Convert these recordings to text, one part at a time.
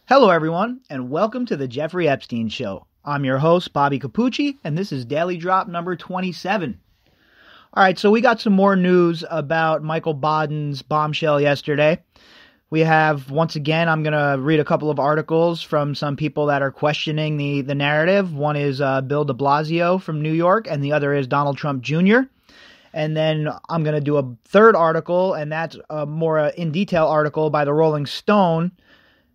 Hello, everyone, and welcome to the Jeffrey Epstein Show. I'm your host, Bobby Capucci, and this is Daily Drop number 27. All right, so we got some more news about Michael Baden's bombshell yesterday. We have, once again, I'm going to read a couple of articles from some people that are questioning the narrative. One is Bill de Blasio from New York, and the other is Donald Trump Jr., and then I'm going to do a third article, and that's a more in-detail article by the Rolling Stone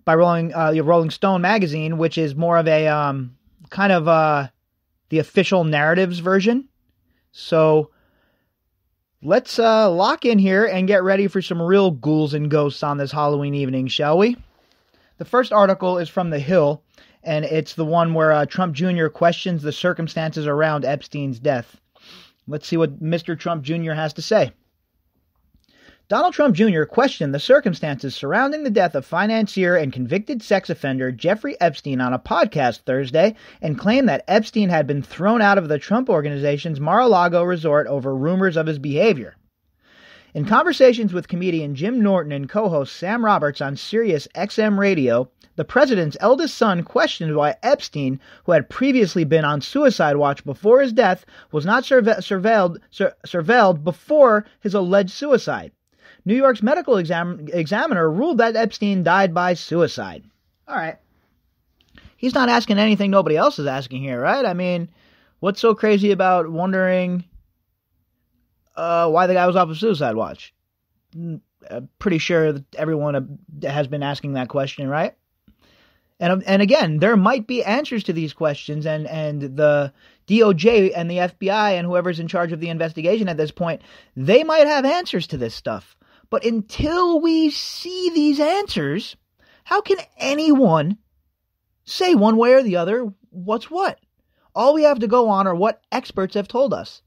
magazine, which is more of a the official narratives version. So let's lock in here and get ready for some real ghouls and ghosts on this Halloween evening, shall we? The first article is from The Hill, and it's the one where Trump Jr. questions the circumstances around Epstein's death. Let's see what Mr. Trump Jr. has to say. Donald Trump Jr. questioned the circumstances surrounding the death of financier and convicted sex offender Jeffrey Epstein on a podcast Thursday and claimed that Epstein had been thrown out of the Trump Organization's Mar-a-Lago resort over rumors of his behavior. In conversations with comedian Jim Norton and co-host Sam Roberts on Sirius XM Radio, the president's eldest son questioned why Epstein, who had previously been on suicide watch before his death, was not surveilled before his alleged suicide. New York's medical examiner ruled that Epstein died by suicide. All right. He's not asking anything nobody else is asking here, right? I mean, what's so crazy about wondering why the guy was off of suicide watch? I'm pretty sure that everyone has been asking that question, right? And again, there might be answers to these questions, and the DOJ and the FBI and whoever's in charge of the investigation at this point, they might have answers to this stuff. But until we see these answers, how can anyone say one way or the other what's what? All we have to go on are what experts have told us.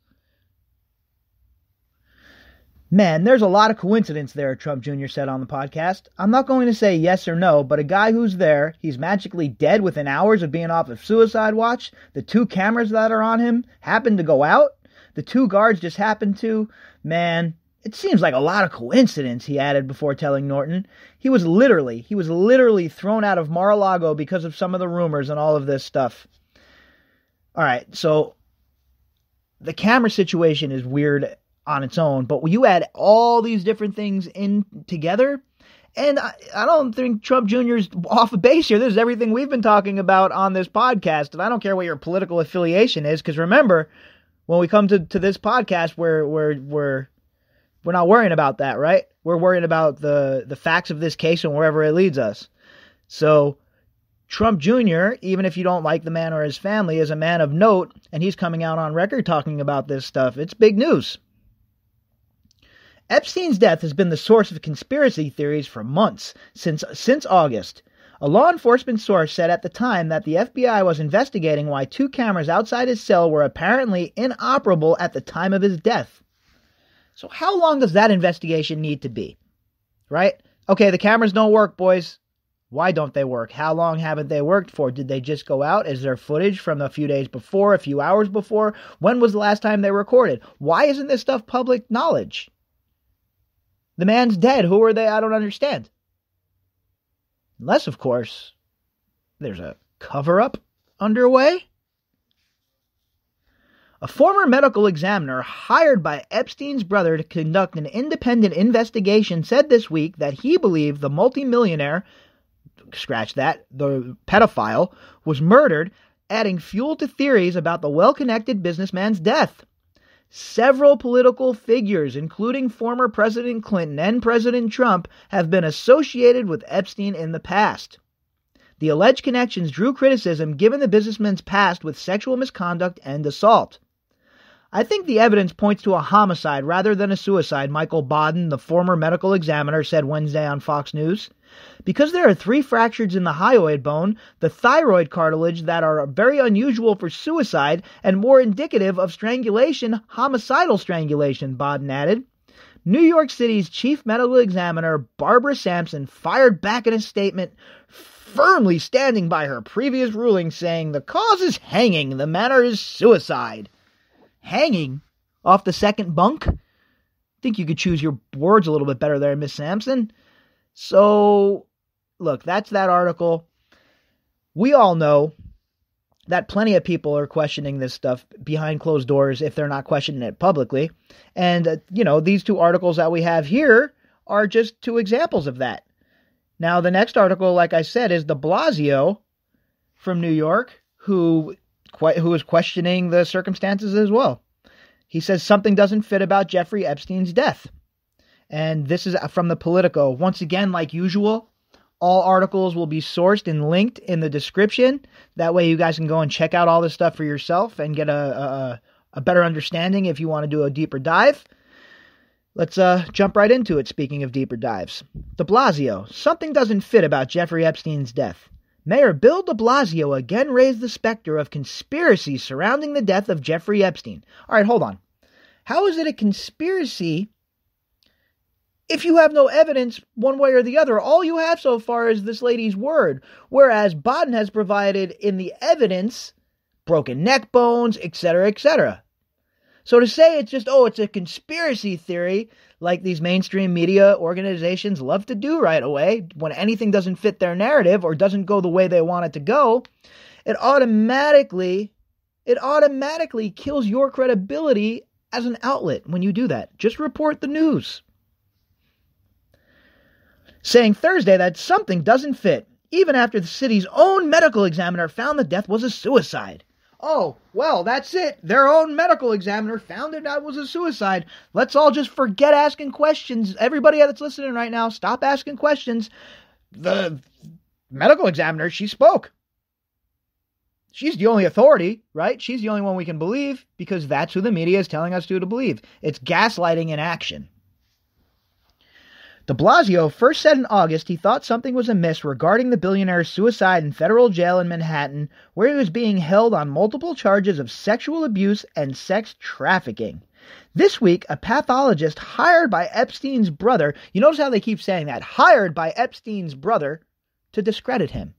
Man, there's a lot of coincidence there, Trump Jr. said on the podcast. I'm not going to say yes or no, but a guy who's there, he's magically dead within hours of being off of suicide watch. The 2 cameras that are on him happen to go out. The 2 guards just happen to, man, it seems like a lot of coincidence, he added before telling Norton. He was literally thrown out of Mar-a-Lago because of some of the rumors and all of this stuff. All right, so the camera situation is weird on its own, but you add all these different things in together, and I don't think Trump Jr. is off the base here. This is everything we've been talking about on this podcast, and I don't care what your political affiliation is, because remember, when we come to this podcast, we're not worrying about that, right? We're worrying about the facts of this case and wherever it leads us. So Trump Jr., even if you don't like the man or his family, is a man of note, and he's coming out on record talking about this stuff. It's big news. Epstein's death has been the source of conspiracy theories for months, since August. A law enforcement source said at the time that the FBI was investigating why 2 cameras outside his cell were apparently inoperable at the time of his death. So how long does that investigation need to be? Right? Okay, the cameras don't work, boys. Why don't they work? How long haven't they worked for? Did they just go out? Is there footage from a few days before, a few hours before? When was the last time they recorded? Why isn't this stuff public knowledge? The man's dead. Who are they? I don't understand. Unless, of course, there's a cover-up underway. A former medical examiner hired by Epstein's brother to conduct an independent investigation said this week that he believed the multimillionaire, the pedophile, was murdered, adding fuel to theories about the well-connected businessman's death. Several political figures, including former President Clinton and President Trump, have been associated with Epstein in the past. The alleged connections drew criticism given the businessman's past with sexual misconduct and assault. I think the evidence points to a homicide rather than a suicide, Michael Baden, the former medical examiner, said Wednesday on Fox News. Because there are 3 fractures in the hyoid bone, the thyroid cartilage, that are very unusual for suicide and more indicative of strangulation, homicidal strangulation, Baden added. New York City's chief medical examiner, Barbara Sampson, fired back in a statement, firmly standing by her previous ruling, saying the cause is hanging, the matter is suicide. Hanging off the second bunk? Think you could choose your words a little bit better there, Miss Sampson. So, look, that's that article. We all know that plenty of people are questioning this stuff behind closed doors if they're not questioning it publicly. And, these two articles that we have here are just two examples of that. Now, the next article, like I said, is De Blasio from New York, who is questioning the circumstances as well. He says something doesn't fit about Jeffrey Epstein's death. And this is from the Politico. Once again, like usual, all articles will be sourced and linked in the description. That way you guys can go and check out all this stuff for yourself and get a better understanding if you want to do a deeper dive. Let's jump right into it, speaking of deeper dives. De Blasio. Something doesn't fit about Jeffrey Epstein's death. Mayor Bill de Blasio again raised the specter of conspiracy surrounding the death of Jeffrey Epstein. All right, hold on. How is it a conspiracy if you have no evidence one way or the other? All you have so far is this lady's word, whereas Baden has provided in the evidence broken neck bones, etc., etc. So to say it's just, it's a conspiracy theory, like these mainstream media organizations love to do right away, when anything doesn't fit their narrative or doesn't go the way they want it to go, it automatically kills your credibility as an outlet when you do that. Just report the news. Saying Thursday that something doesn't fit, even after the city's own medical examiner found the death was a suicide. Oh, well, that's it. Their own medical examiner found it that was a suicide. Let's all just forget asking questions. Everybody that's listening right now, stop asking questions. The medical examiner, she spoke. She's the only authority, right? She's the only one we can believe because that's who the media is telling us to believe. It's gaslighting in action. De Blasio first said in August he thought something was amiss regarding the billionaire's suicide in federal jail in Manhattan, where he was being held on multiple charges of sexual abuse and sex trafficking. This week, a pathologist hired by Epstein's brother, you notice how they keep saying that, hired by Epstein's brother to discredit him.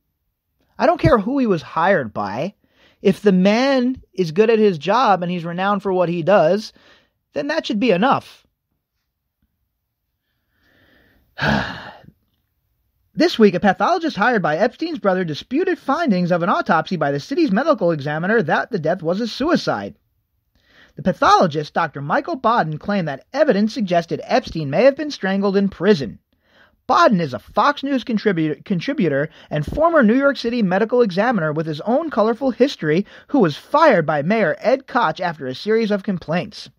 I don't care who he was hired by. If the man is good at his job and he's renowned for what he does, then that should be enough. This week, a pathologist hired by Epstein's brother disputed findings of an autopsy by the city's medical examiner that the death was a suicide. The pathologist, Dr. Michael Baden, claimed that evidence suggested Epstein may have been strangled in prison. Baden is a Fox News contributor and former New York City medical examiner with his own colorful history, who was fired by Mayor Ed Koch after a series of complaints.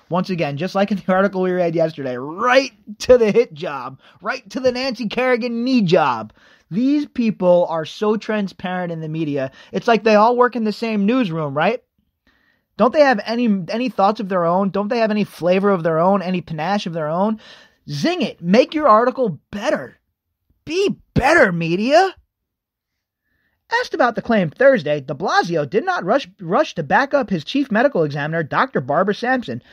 Once again, just like in the article we read yesterday, right to the hit job, right to the Nancy Kerrigan knee job. These people are so transparent in the media. It's like they all work in the same newsroom, right? Don't they have any thoughts of their own? Don't they have any flavor of their own, any panache of their own? Zing it. Make your article better. Be better, media. Asked about the claim Thursday, de Blasio did not rush to back up his chief medical examiner, Dr. Barbara Sampson,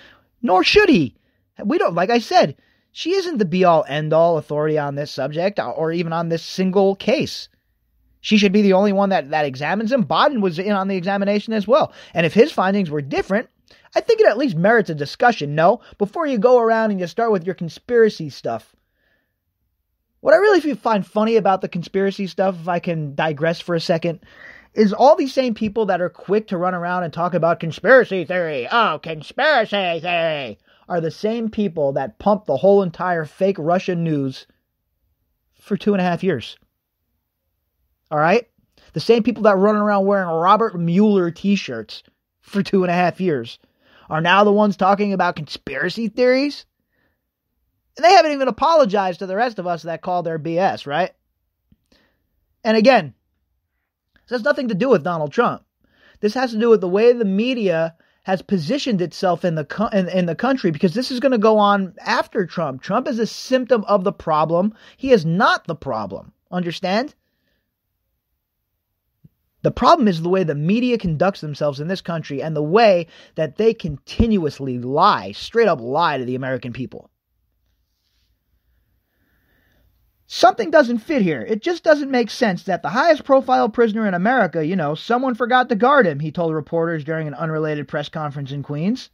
nor should he. Like I said, she isn't the be-all, end-all authority on this subject or even on this single case. She should be the only one that examines him. Baden was in on the examination as well. And if his findings were different, I think it at least merits a discussion, no? Before you go around and you start with your conspiracy stuff. What I really find funny about the conspiracy stuff, if I can digress for a second, is all these same people that are quick to run around and talk about conspiracy theory, conspiracy theory, are the same people that pump the whole entire fake Russian news for 2.5 years. All right? The same people that run around wearing Robert Mueller t-shirts for 2.5 years are now the ones talking about conspiracy theories. And they haven't even apologized to the rest of us that call their BS, right? And again, this has nothing to do with Donald Trump. This has to do with the way the media has positioned itself in the country, because this is going to go on after Trump. Trump is a symptom of the problem. He is not the problem. Understand? The problem is the way the media conducts themselves in this country and the way that they continuously lie, straight up lie to the American people. Something doesn't fit here. It just doesn't make sense that the highest profile prisoner in America, someone forgot to guard him, he told reporters during an unrelated press conference in Queens.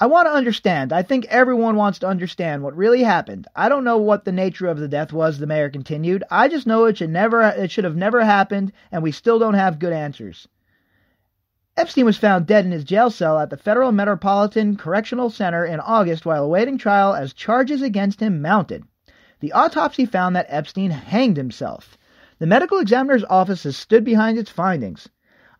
I want to understand. I think everyone wants to understand what really happened. I don't know what the nature of the death was, the mayor continued. I just know it should have never happened, and we still don't have good answers. Epstein was found dead in his jail cell at the Federal Metropolitan Correctional Center in August while awaiting trial as charges against him mounted. The autopsy found that Epstein hanged himself. The medical examiner's office has stood behind its findings.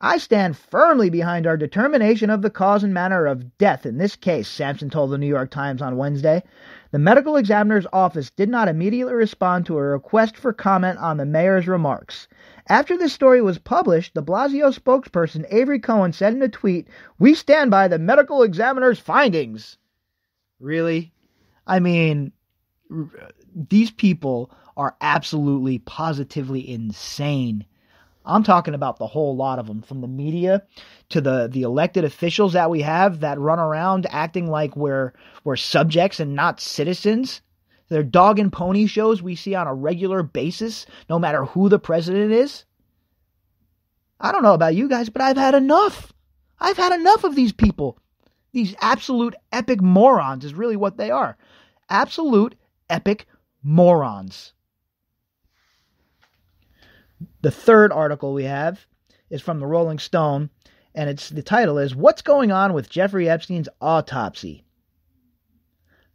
I stand firmly behind our determination of the cause and manner of death in this case, Sampson told the New York Times on Wednesday. The medical examiner's office did not immediately respond to a request for comment on the mayor's remarks. After this story was published, de Blasio spokesperson Avery Cohen said in a tweet, "We stand by the medical examiner's findings." Really? I mean, these people are absolutely, positively insane. I'm talking about the whole lot of them, from the media to the elected officials that we have that run around acting like we're subjects and not citizens. They're dog and pony shows we see on a regular basis, no matter who the president is. I don't know about you guys, but I've had enough. I've had enough of these people. These absolute epic morons is really what they are. Absolute epic morons. The third article we have is from the Rolling Stone, and the title is, "What's Going On with Jeffrey Epstein's Autopsy?"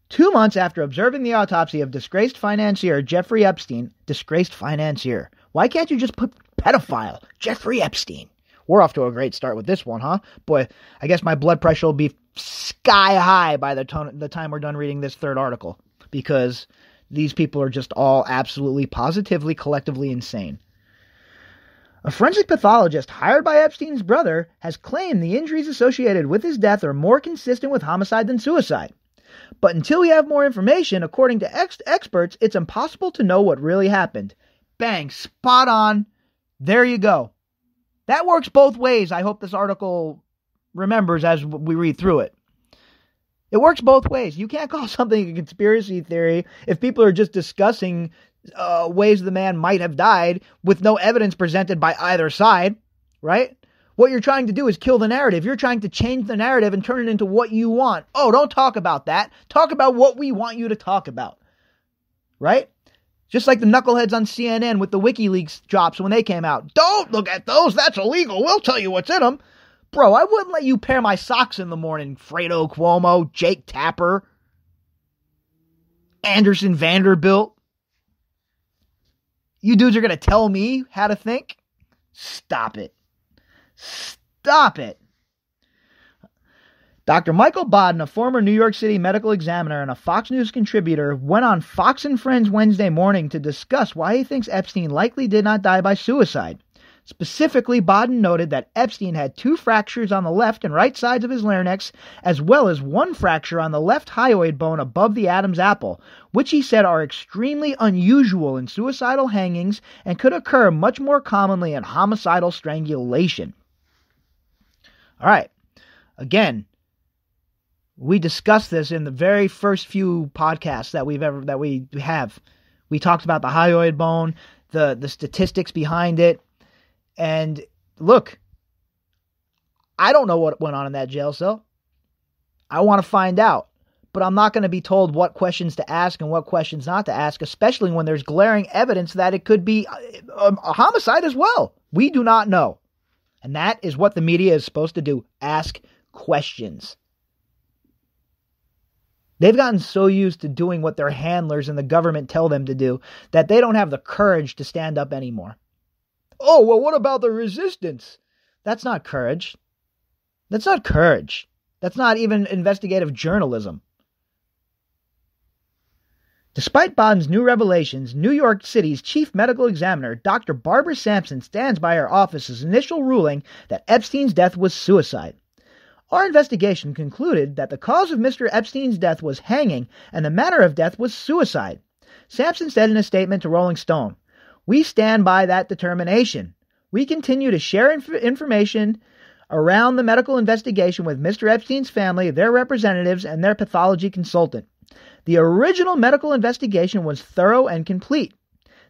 2 months after observing the autopsy of disgraced financier Jeffrey Epstein, disgraced financier. Why can't you just put pedophile Jeffrey Epstein? We're off to a great start with this one, huh? Boy, I guess my blood pressure will be sky high by the time we're done reading this third article, because these people are just all absolutely, positively, collectively insane. A forensic pathologist hired by Epstein's brother has claimed the injuries associated with his death are more consistent with homicide than suicide. But until we have more information, according to experts, it's impossible to know what really happened. Bang, spot on. There you go. That works both ways. I hope this article remembers as we read through it. It works both ways. You can't call something a conspiracy theory if people are just discussing ways the man might have died with no evidence presented by either side, right? What you're trying to do is kill the narrative. You're trying to change the narrative and turn it into what you want. Oh, don't talk about that. Talk about what we want you to talk about, right? Just like the knuckleheads on CNN with the WikiLeaks drops when they came out. Don't look at those. That's illegal. We'll tell you what's in them. Bro, I wouldn't let you pair my socks in the morning. Fredo Cuomo, Jake Tapper, Anderson Vanderbilt. You dudes are going to tell me how to think? Stop it. Stop it. Dr. Michael Baden, a former New York City medical examiner and a Fox News contributor, went on Fox and Friends Wednesday morning to discuss why he thinks Epstein likely did not die by suicide. Specifically, Baden noted that Epstein had 2 fractures on the left and right sides of his larynx, as well as 1 fracture on the left hyoid bone above the Adam's apple, which he said are extremely unusual in suicidal hangings and could occur much more commonly in homicidal strangulation. All right. Again, we discussed this in the very first few podcasts that we have. We talked about the hyoid bone, the statistics behind it. And look, I don't know what went on in that jail cell. I want to find out. But I'm not going to be told what questions to ask and what questions not to ask, especially when there's glaring evidence that it could be a homicide as well. We do not know. And that is what the media is supposed to do. Ask questions. They've gotten so used to doing what their handlers and the government tell them to do that they don't have the courage to stand up anymore. Oh, well, what about the resistance? That's not courage. That's not courage. That's not even investigative journalism. Despite Baden's new revelations, New York City's chief medical examiner, Dr. Barbara Sampson, stands by her office's initial ruling that Epstein's death was suicide. Our investigation concluded that the cause of Mr. Epstein's death was hanging and the manner of death was suicide, Sampson said in a statement to Rolling Stone. We stand by that determination. We continue to share information around the medical investigation with Mr. Epstein's family, their representatives, and their pathology consultant. The original medical investigation was thorough and complete.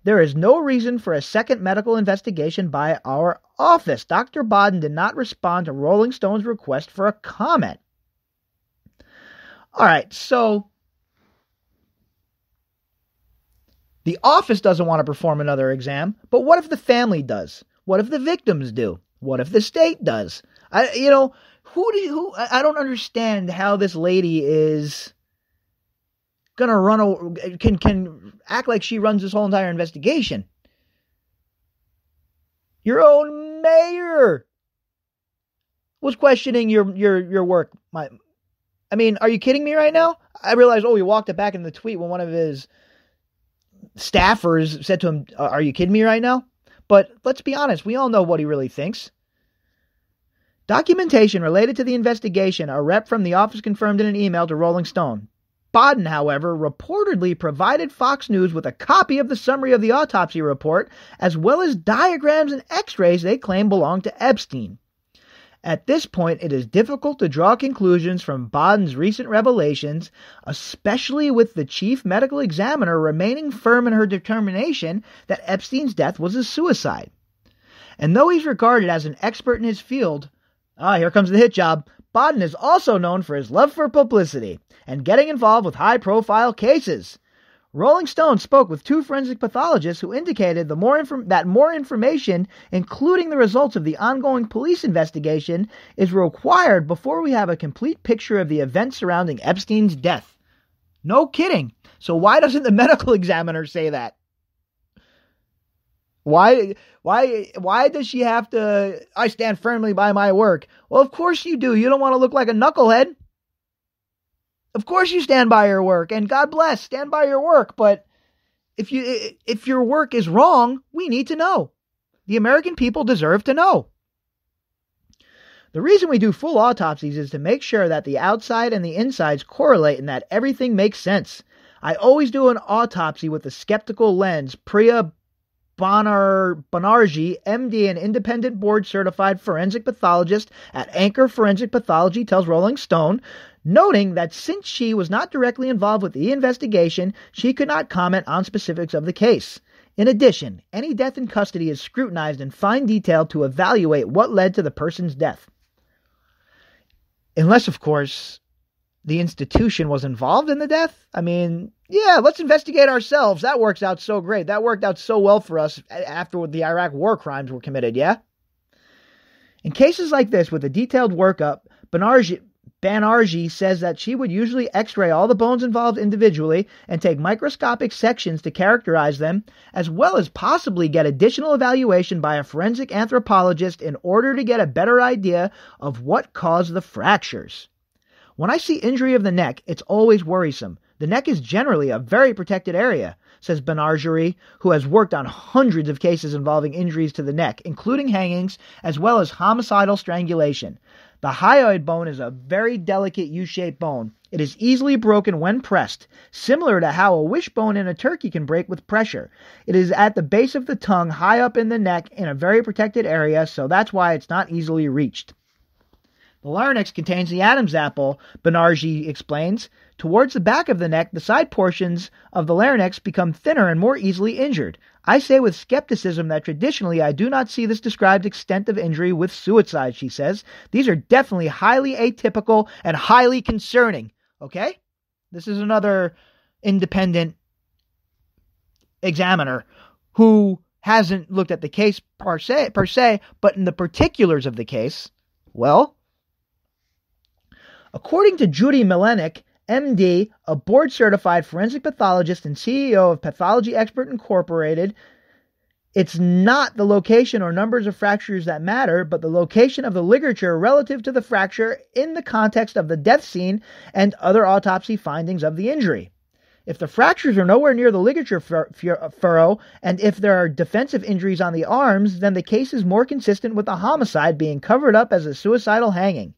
There is no reason for a second medical investigation by our office. Dr. Baden did not respond to Rolling Stone's request for a comment. All right, so the office doesn't want to perform another exam, but what if the family does? What if the victims do? What if the state does? I don't understand how this lady is gonna can act like she runs this whole entire investigation. Your own mayor was questioning your work. Are you kidding me right now? I realized, he walked it back in the tweet when one of his staffers said to him, are you kidding me right now? But let's be honest, we all know what he really thinks. Documentation related to the investigation, a rep from the office confirmed in an email to Rolling Stone. Baden, however, reportedly provided Fox News with a copy of the summary of the autopsy report, as well as diagrams and x-rays they claim belonged to Epstein. At this point, it is difficult to draw conclusions from Baden's recent revelations, especially with the chief medical examiner remaining firm in her determination that Epstein's death was a suicide. And though he's regarded as an expert in his field, here comes the hit job, Baden is also known for his love for publicity and getting involved with high-profile cases. Rolling Stone spoke with two forensic pathologists who indicated that more information, including the results of the ongoing police investigation, is required before we have a complete picture of the events surrounding Epstein's death. No kidding. So why doesn't the medical examiner say that? Why does she have to, I stand firmly by my work? Well, of course you do. You don't want to look like a knucklehead. Of course you stand by your work, and God bless, stand by your work. But if your work is wrong, we need to know. The American people deserve to know. The reason we do full autopsies is to make sure that the outside and the insides correlate and that everything makes sense. I always do an autopsy with a skeptical lens. Priya Banerjee, MD and independent board-certified forensic pathologist at Anchor Forensic Pathology, tells Rolling Stone, noting that since she was not directly involved with the investigation, she could not comment on specifics of the case. In addition, any death in custody is scrutinized in fine detail to evaluate what led to the person's death. Unless, of course, the institution was involved in the death. Let's investigate ourselves. That works out so great. That worked out so well for us after the Iraq war crimes were committed, yeah? In cases like this, with a detailed workup, Banerjee says that she would usually x-ray all the bones involved individually and take microscopic sections to characterize them, as well as possibly get additional evaluation by a forensic anthropologist in order to get a better idea of what caused the fractures. When I see injury of the neck, it's always worrisome. The neck is generally a very protected area, says Banerjee, who has worked on hundreds of cases involving injuries to the neck, including hangings, as well as homicidal strangulation. The hyoid bone is a very delicate U-shaped bone. It is easily broken when pressed, similar to how a wishbone in a turkey can break with pressure. It is at the base of the tongue, high up in the neck, in a very protected area, so that's why it's not easily reached. The larynx contains the Adam's apple, Banerjee explains. Towards the back of the neck, the side portions of the larynx become thinner and more easily injured. I say with skepticism that traditionally I do not see this described extent of injury with suicide, she says. These are definitely highly atypical and highly concerning. Okay? This is another independent examiner who hasn't looked at the case per se, but in the particulars of the case, well, according to Judy Melnik, MD, a board-certified forensic pathologist and CEO of Pathology Expert Incorporated, it's not the location or numbers of fractures that matter, but the location of the ligature relative to the fracture in the context of the death scene and other autopsy findings of the injury. If the fractures are nowhere near the ligature furrow, and if there are defensive injuries on the arms, then the case is more consistent with a homicide being covered up as a suicidal hanging.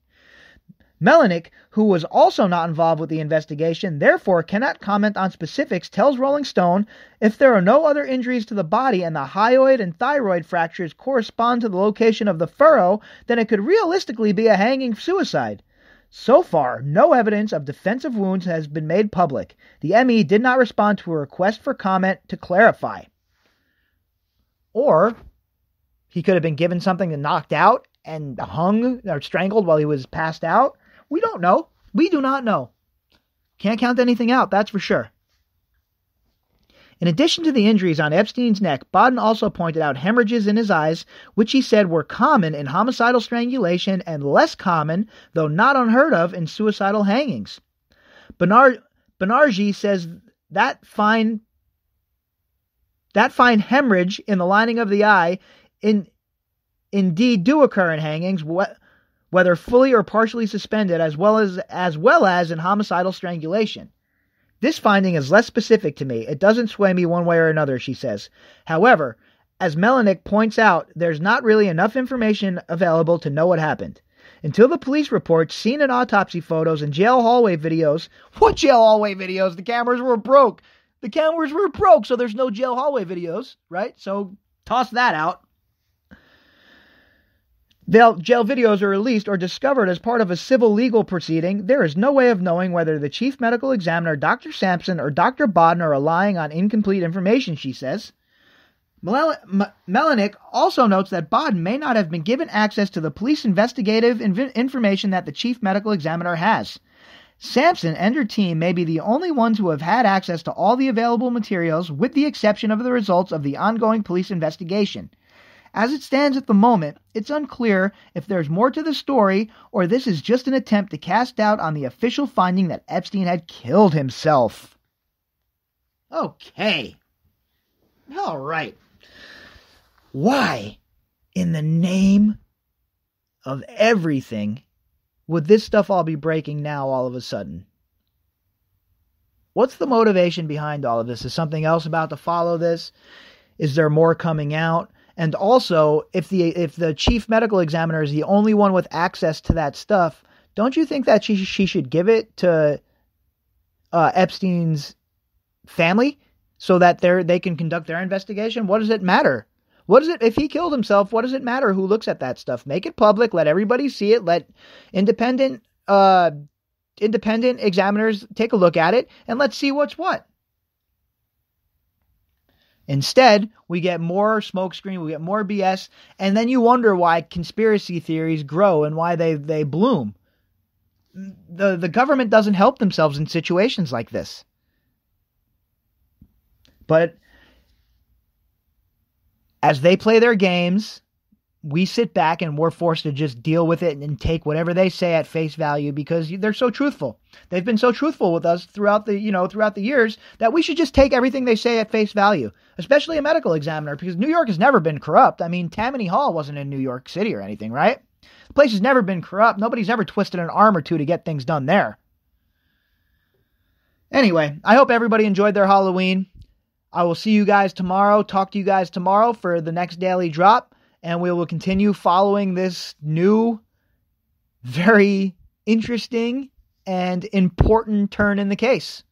Melnik, who was also not involved with the investigation, therefore cannot comment on specifics, tells Rolling Stone, if there are no other injuries to the body and the hyoid and thyroid fractures correspond to the location of the furrow, then it could realistically be a hanging suicide. So far, no evidence of defensive wounds has been made public. The ME did not respond to a request for comment to clarify. Or he could have been given something and knocked out and hung or strangled while he was passed out. We don't know. We do not know. Can't count anything out, that's for sure. In addition to the injuries on Epstein's neck, Baden also pointed out hemorrhages in his eyes, which he said were common in homicidal strangulation and less common, though not unheard of, in suicidal hangings. Banerjee says that fine hemorrhage in the lining of the eye indeed do occur in hangings, whether fully or partially suspended, as well as in homicidal strangulation. This finding is less specific to me. It doesn't sway me one way or another, she says. However, as Melnik points out, there's not really enough information available to know what happened. Until the police reports, seen in autopsy photos and jail hallway videos. What jail hallway videos? The cameras were broke. The cameras were broke, so there's no jail hallway videos, right? So toss that out. Jail videos are released or discovered as part of a civil legal proceeding. There is no way of knowing whether the chief medical examiner, Dr. Sampson, or Dr. Baden are relying on incomplete information, she says. Melnik also notes that Baden may not have been given access to the police investigative information that the chief medical examiner has. Sampson and her team may be the only ones who have had access to all the available materials, with the exception of the results of the ongoing police investigation. As it stands at the moment, it's unclear if there's more to the story or this is just an attempt to cast doubt on the official finding that Epstein had killed himself. Okay. All right. Why, in the name of everything, would this stuff all be breaking now all of a sudden? What's the motivation behind all of this? Is something else about to follow this? Is there more coming out? And also, if the chief medical examiner is the only one with access to that stuff, don't you think that she should give it to Epstein's family so that they can conduct their investigation? What does it matter? If he killed himself, what does it matter who looks at that stuff? Make it public. Let everybody see it. Let independent examiners take a look at it, and let's see what's what. Instead, we get more smokescreen, we get more BS, and then you wonder why conspiracy theories grow and why they bloom. The government doesn't help themselves in situations like this. But as they play their games, we sit back and we're forced to just deal with it and take whatever they say at face value because they're so truthful. They've been so truthful with us throughout the years that we should just take everything they say at face value, especially a medical examiner, because New York has never been corrupt. I mean, Tammany Hall wasn't in New York City or anything, right? The place has never been corrupt. Nobody's ever twisted an arm or two to get things done there. Anyway, I hope everybody enjoyed their Halloween. I will see you guys tomorrow, talk to you guys tomorrow for the next daily drop. And we will continue following this new, very interesting and important turn in the case.